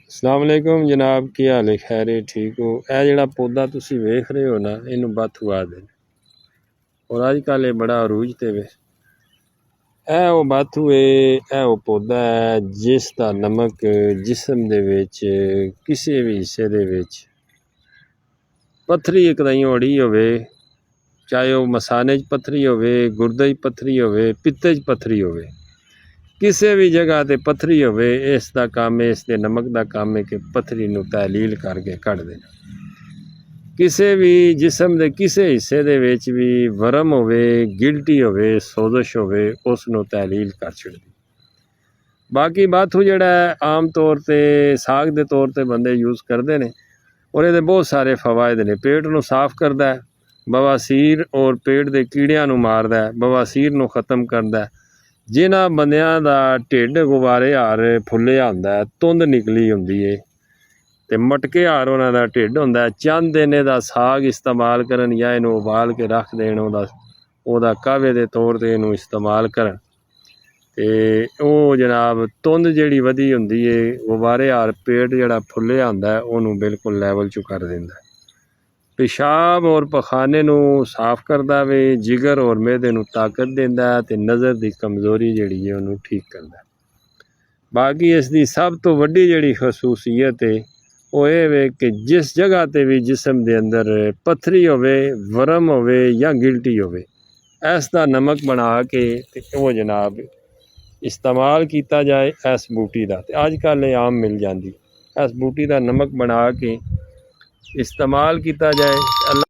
अस्सलाम वालेकुम जनाब, की हाल है? खैर है, ठीक हो? यह जोड़ा पौधा तुसी वेख रहे हो ना, इनू बाथू आखदे ने और अजकल ये बड़ा अरूज ते वे। यह वो बाथू है, यह वो पौधा है जिसका नमक जिस्म दे विच किसी भी हिस्से दे विच पत्थरी एक ताईं अड़ी होवे, चाहे वह मसाने च पत्थरी होवे, गुर्दे च पत्थरी होवे, पित्ते च पत्थरी होवे, किसी भी जगह ते पत्थरी होवे, इसका काम है, इसके नमक का काम है कि पत्थरी नूं तहलील करके कढ देना। किसी भी जिस्म के किसी हिस्से दे विच भी वरम होवे, गिल्टी होवे, सोजिश होवे, उसनूं तहलील कर छड्डी। बाकी बाथू जिहड़ा है आम तौर ते साग के तौर पर बंदे यूज़ करते हैं और ये बहुत सारे फवायद ने। पेट नूं साफ करता है, बवासीर और पेट के कीड़ियां नूं मारदा है, बवासीर नूं खत्म करता है। जिन्हां बंदियां दा ढिड गुबारे हार फुल्लिया हुंदा है, तुंद निकली हुंदी है ते मटके हार उन्हां दा ढिड हुंदा है, चंद दिन इहदा साग इस्तेमाल करन या इहनूं उबाल के रख देण, ओहदा कावे दे तौर ते इहनूं इस्तेमाल करन ते ओह जनाब तुंद जिहड़ी वधी हुंदी है, गुबारे हार पेट जिहड़ा फुल्लिया हुंदा है उहनूं बिल्कुल लैवल चों कर दिंदा है। पेशाब और पखाने नूं साफ करदा वे, जिगर और मैदे नूं ताकत दिंदा है ते नज़र की कमज़ोरी जिहड़ी है उहनूं ठीक करदा है। बाकी इसकी सब तो वड्डी जिहड़ी खसूसियत है वो ये वे कि जिस जगह ते भी जिस्म के अंदर पत्थरी होवे, वरम होवे या गिल्टी होवे, इसका नमक बना के ते वो जनाब इस्तेमाल किया जाए इस बूटी का, तो अजकल ये आम मिल जाती। इस बूटी का नमक बना के इस्तेमाल किया जाए। अल्लाह